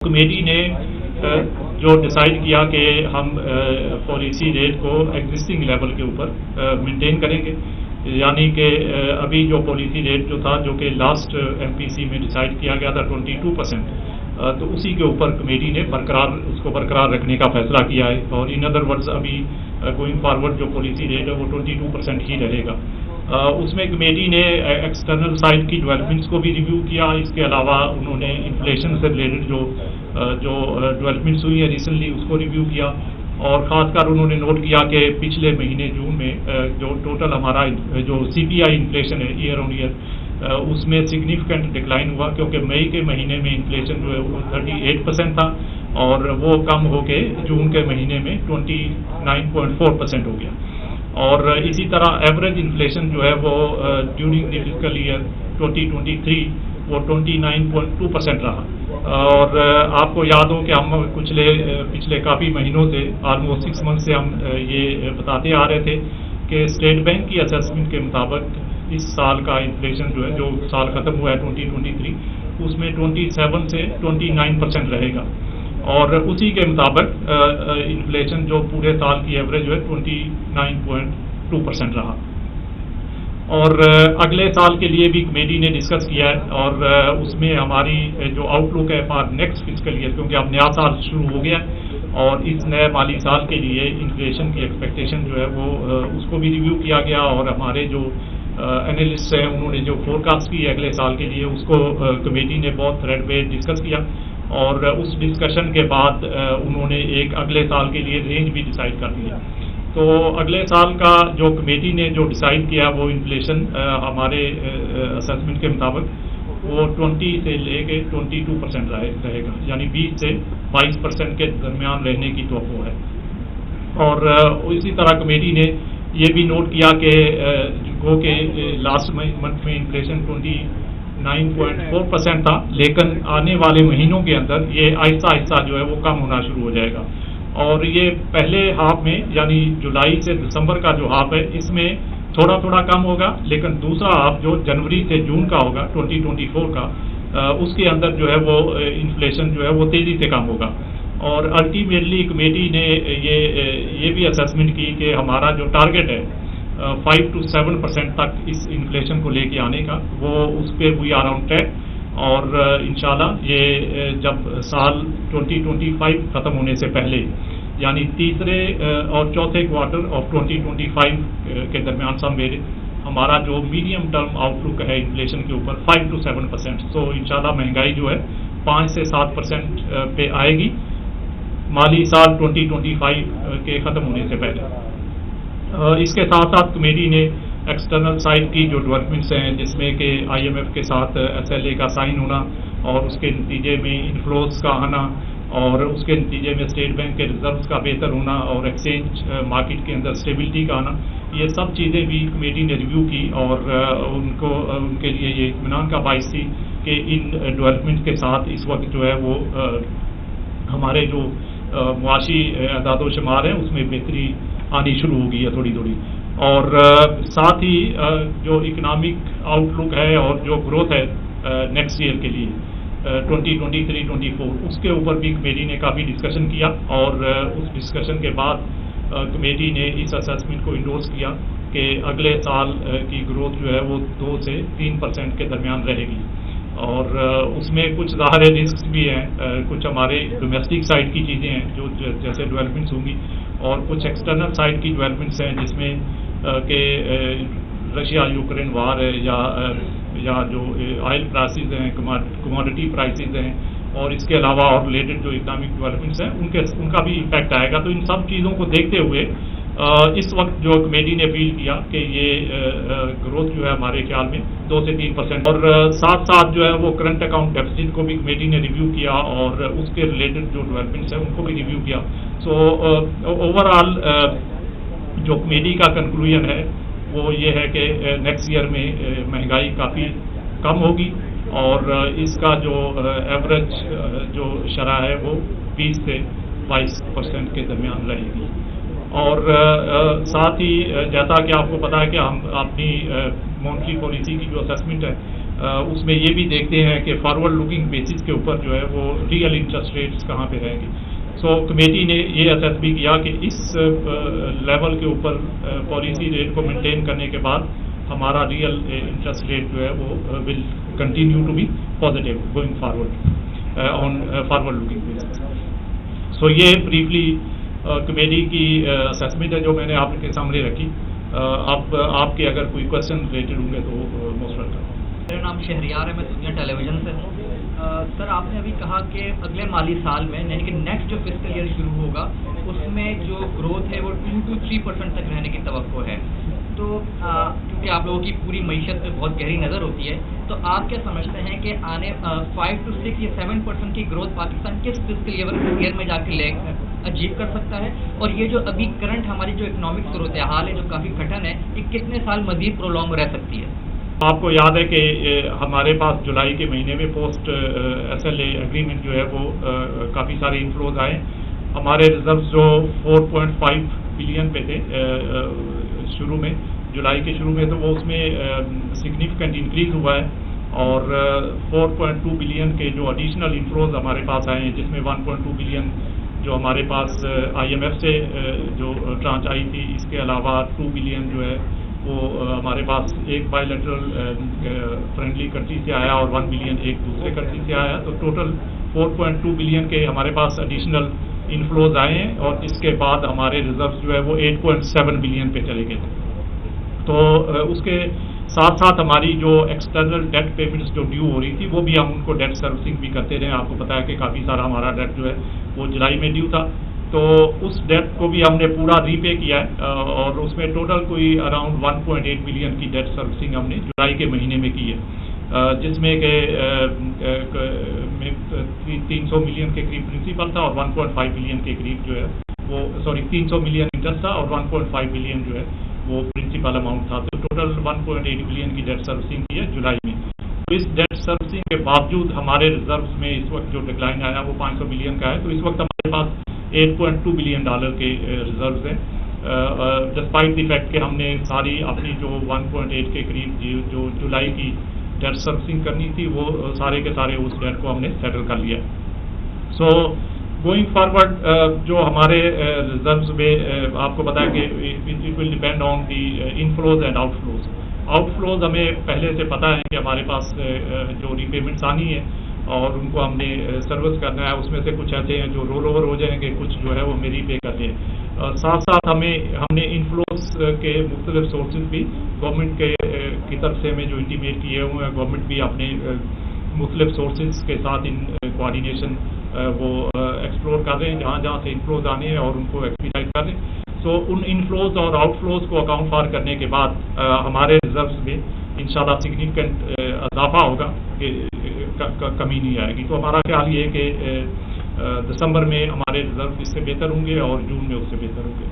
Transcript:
Committee نے جو decide کیا کہ ہم پالیسی ریٹ کو ایگزسٹنگ لیول کے اوپر مینٹین کریں گے، یعنی کہ ابھی جو پالیسی ریٹ جو تھا جو کہ لاسٹ ایم پی سی میں ڈیسائیڈ کیا گیا تھا 22%، تو اسی کے اوپر کمیٹی نے اس کو برقرار رکھنے کا فیصلہ کیا ہے، اور ان ادر ورڈز ابھی گوئنگ فارورڈ جو پالیسی ریٹ ہے وہ 22% ہی رہے گا۔ اس میں کمیٹی نے ایکسٹرنل سائڈ کی ڈیولپمنٹس کو بھی ریویو کیا، اس کے علاوہ انہوں نے انفلیشن سے ریلیٹڈ جو ڈیولپمنٹس ہوئی ہیں ریسنٹلی اس کو ریویو کیا، اور خاص کر انہوں نے نوٹ کیا کہ پچھلے مہینے جون میں جو ٹوٹل ہمارا جو سی پی آئی انفلیشن ہے ایئر آن ایئر، اس میں سگنیفیکنٹ ڈکلائن ہوا، کیونکہ مئی کے مہینے میں انفلیشن جو ہے وہ 38% تھا، اور وہ کم ہو کے جون کے مہینے میں 29.4% ہو گیا۔ اور اسی طرح ایوریج انفلیشن جو ہے وہ ڈیورنگ دی فسکل ایئر 2023 وہ 29.2% رہا۔ اور آپ کو یاد ہو کہ ہم پچھلے کافی مہینوں سے آلموسٹ 6 منتھ سے ہم یہ بتاتے آ رہے تھے کہ اسٹیٹ بینک کی اسیسمنٹ کے مطابق اس سال کا انفلیشن جو ہے، جو سال ختم ہوا ہے 2023، اس میں 27 سے 29% رہے گا، اور اسی کے مطابق انفلیشن جو پورے سال کی ایوریج جو ہے 29.2% رہا۔ اور اگلے سال کے لیے بھی کمیٹی نے ڈسکس کیا ہے، اور اس میں ہماری جو آؤٹ لک ہے فار نیکسٹ فسکل ایئر، کیونکہ اب نیا سال شروع ہو گیا اور اس نئے مالی سال کے لیے انفلیشن کی ایکسپیکٹیشن جو ہے وہ اس کو بھی ریویو کیا گیا، اور ہمارے جو اینالسٹ ہیں انہوں نے جو فور کاسٹ کی ہے اگلے سال کے لیے اس کو کمیٹی نے بہت تھریڈ بیس ڈسکس کیا، اور اس ڈسکشن کے بعد انہوں نے ایک اگلے سال کے لیے رینج بھی ڈیسائیڈ کر دیا۔ تو اگلے سال کا جو کمیٹی نے جو ڈیسائیڈ کیا وہ انفلیشن ہمارے اسسمنٹ کے مطابق وہ 20 سے لے کے 22% رہے گا، یعنی 20 سے 22% کے درمیان رہنے کی توقع ہے۔ اور اسی طرح کمیٹی نے یہ بھی نوٹ کیا کہ لاسٹ منتھ میں انفلیشن 29.4% تھا، لیکن آنے والے مہینوں کے اندر یہ آہستہ آہستہ جو ہے وہ کم ہونا شروع ہو جائے گا، اور یہ پہلے ہاف میں یعنی جولائی سے دسمبر کا جو ہاف ہے اس میں تھوڑا تھوڑا کم ہوگا، لیکن دوسرا ہاف جو جنوری سے جون کا ہوگا 2024 کا، اس کے اندر جو ہے وہ انفلیشن جو ہے وہ تیزی سے کم ہوگا۔ اور الٹیمیٹلی کمیٹی نے یہ بھی اسیسمنٹ کی کہ ہمارا جو ٹارگیٹ ہے 5 to 7% تک اس انفلیشن کو لے کے آنے کا، وہ اس پہ وی آر آن ٹریک، اور انشاءاللہ یہ جب سال 2025 ختم ہونے سے پہلے یعنی تیسرے اور چوتھے کوارٹر آف 2025 کے درمیان ہمارا جو میڈیم ٹرم آؤٹ لک ہے انفلیشن کے اوپر 5 to 7%، تو انشاءاللہ مہنگائی جو ہے 5 سے 7% پہ آئے گی مالی سال 2025 کے ختم ہونے سے پہلے۔ اس کے ساتھ ساتھ کمیٹی نے ایکسٹرنل سائڈ کی جو ڈیولپمنٹس ہیں، جس میں کہ آئی ایم ایف کے ساتھ SLA کا سائن ہونا، اور اس کے نتیجے میں انفلوز کا آنا، اور اس کے نتیجے میں اسٹیٹ بینک کے ریزروز کا بہتر ہونا، اور ایکسچینج مارکیٹ کے اندر اسٹیبلٹی کا آنا، یہ سب چیزیں بھی کمیٹی نے ریویو کی، اور ان کے لیے یہ اطمینان کا باعث تھی کہ ان ڈیولپمنٹ کے ساتھ اس وقت جو ہے وہ ہمارے جو معاشی اعداد و شمار ہیں اس میں بہتری آنی شروع ہو گئی ہے تھوڑی تھوڑی، اور ساتھ ہی جو اکنامک آؤٹ لک ہے اور جو گروتھ ہے نیکسٹ ایئر کے لیے 2023-24 اس کے اوپر بھی کمیٹی نے کافی ڈسکشن کیا، اور اس ڈسکشن کے بعد کمیٹی نے اس اسیسمنٹ کو انڈورس کیا کہ اگلے سال کی گروتھ جو ہے وہ 2 سے 3% کے درمیان رہے گی، اور اس میں کچھ ظاہر رسکس بھی ہیں، کچھ ہمارے ڈومیسٹک سائڈ کی چیزیں ہیں جو جیسے ڈیولپمنٹس ہوں گی، اور کچھ ایکسٹرنل سائڈ کی ڈیولپمنٹس ہیں جس میں کہ رشیا یوکرین وار ہے، یا جو آئل پرائسز ہیں، کموڈٹی پرائسز ہیں، اور اس کے علاوہ اور ریلیٹڈ جو اکنامک ڈیولپمنٹس ہیں ان کا بھی امپیکٹ آئے گا۔ تو ان سب چیزوں کو دیکھتے ہوئے اس وقت جو کمیٹی نے اپیل کیا کہ یہ گروتھ جو ہے ہمارے خیال میں 2 سے 3%، اور ساتھ ساتھ جو ہے وہ کرنٹ اکاؤنٹ ڈیفیسٹ کو بھی کمیٹی نے ریویو کیا، اور اس کے ریلیٹڈ جو ڈیولپمنٹس ہیں ان کو بھی ریویو کیا۔ سو اوور آل جو کمیٹی کا کنکلوژن ہے وہ یہ ہے کہ نیکسٹ ایئر میں مہنگائی کافی کم ہوگی، اور اس کا جو ایوریج جو شرح ہے وہ 20 سے 22% کے درمیان رہے گی۔ اور ساتھ ہی جیسا کہ آپ کو پتا ہے کہ ہم اپنی مانیٹری پالیسی کی جو اسسمنٹ ہے اس میں یہ بھی دیکھتے ہیں کہ فارورڈ لوکنگ بیسس کے اوپر جو ہے وہ ریئل انٹرسٹ ریٹس کہاں پہ رہیں گی. سو کمیٹی نے یہ اسیس بھی کیا کہ اس لیول کے اوپر پالیسی ریٹ کو مینٹین کرنے کے بعد ہمارا ریئل انٹرسٹ ریٹ جو ہے وہ will continue to be positive going forward on forward looking basis. So یہ بریفلی کمیٹی کی اسیسمنٹ ہے جو میں نے آپ کے سامنے رکھی. اب آپ کے اگر کوئی کوشچن ریلیٹڈ ہوں گے تو موسٹ ویلکم. میرا نام شہریار ہے, میں دنیا ٹیلی ویژن سے ہوں. سر آپ نے ابھی کہا کہ اگلے مالی سال میں یعنی کہ نیکسٹ جو فسکل ایئر شروع ہوگا اس میں جو گروتھ ہے وہ 2 to 3% تک رہنے کی توقع ہے. تو کیونکہ آپ لوگوں کی پوری معیشت پہ بہت گہری نظر ہوتی ہے, تو آپ کیا سمجھتے ہیں کہ آنے 5 to 6 یا 7% کی گروتھ پاکستان کس فسکل ایئر میں جا کے اچیو کر سکتا ہے, اور یہ جو ابھی کرنٹ ہماری جو اکنامک صورتحال ہے جو کافی کٹھن ہے, یہ کتنے سال مزید پرولونگ رہ سکتی ہے؟ آپ کو یاد ہے کہ ہمارے پاس جولائی کے مہینے میں post S L A agreement جو ہے وہ کافی سارے انفلوز آئے. ہمارے ریزروز جو 4.5 بلین پہ تھے شروع میں, جولائی کے شروع میں, تو وہ اس میں سگنیفیکنٹ انکریز ہوا ہے, اور 4.2 بلین کے جو ایڈیشنل انفلوز ہمارے پاس آئے ہیں, جس میں 1.2 بلین جو ہمارے پاس آئی ایم ایف سے جو ٹرانچ آئی تھی, اس کے علاوہ 2 بلین جو ہے وہ ہمارے پاس ایک بائی لیٹرل فرینڈلی کنٹری سے آیا اور 1 بلین ایک دوسرے کنٹری سے آیا. تو ٹوٹل 4.2 بلین کے ہمارے پاس ایڈیشنل انفلوز آئے ہیں, اور اس کے بعد ہمارے ریزروز جو ہے وہ 8.7 بلین پہ چلے گئے. تو اس کے ساتھ ساتھ ہماری جو ایکسٹرنل ڈیٹ پیمنٹس جو ڈیو ہو رہی تھی وہ بھی ہم ان کو ڈیٹ سروسنگ بھی کرتے رہے. آپ کو پتا ہے کہ کافی سارا ہمارا ڈیٹ جو ہے وہ جولائی میں ڈیو تھا, تو اس ڈیٹ کو بھی ہم نے پورا ری پے کیا ہے, اور اس میں ٹوٹل کوئی اراؤنڈ 1.8 بلین کی ڈیٹ سروسنگ ہم نے جولائی کے مہینے میں کی ہے, جس میں کہ 300 ملین کے قریب پرنسپل تھا اور 1.5 بلین کے قریب جو ہے وہ 300 ملین انٹرسٹ تھا اور 1.5 بلین جو ہے وہ پرنسپل اماؤنٹ تھا. تو ٹوٹل 1.8 بلین کی ڈیٹ سروسنگ کی ہے جولائی میں. تو اس ڈیٹ سروسنگ کے باوجود ہمارے ریزروز میں اس وقت جو ڈکلائن آیا وہ 500 ملین کا ہے. تو اس وقت ہمارے پاس 8.2 بلین ڈالر کے ریزروز ہیں, ڈسپائٹ دی فیکٹ کہ ہم نے ساری اپنی جو 1.8 کے قریب جو جولائی کی ڈیٹ سروسنگ کرنی تھی وہ سارے کے سارے اس ڈیٹ کو ہم نے سیٹل کر لیا. سو گوئنگ فارورڈ جو ہمارے ریزروز میں آپ کو پتا ہے کہ it will depend on the inflows and out flows. Out flows ہمیں پہلے سے پتا ہے کہ ہمارے پاس جو ری پیمنٹس آنی ہے اور ان کو ہم نے سروس کرنا ہے, اس میں سے کچھ ایسے ہیں جو رول اوور ہو جائیں گے, کچھ جو ہے وہ میری پے کرتے ہیں. ساتھ ساتھ ہم نے انفلوز کے مختلف سورسز بھی گورنمنٹ کی طرف سے ہمیں جو انٹیمیٹ کیے ہوئے ہیں, گورنمنٹ بھی اپنے مختلف سورسز کے ساتھ ان کوآرڈینیشن وہ ایکسپلور کر رہے ہیں جہاں جہاں سے انفلوز آنے ہیں اور ان کو ایکسپیڈائٹ کر رہے ہیں. سو ان انفلوز اور آؤٹ فلوز کو اکاؤنٹ فار کرنے کے بعد ہمارے ریزروز میں انشاءاللہ سگنیفیکنٹ اضافہ ہوگا کہ کمی نہیں آئے گی. تو ہمارا خیال یہ ہے کہ دسمبر میں ہمارے ریزرو اس سے بہتر ہوں گے اور جون میں اس سے بہتر ہوں گے.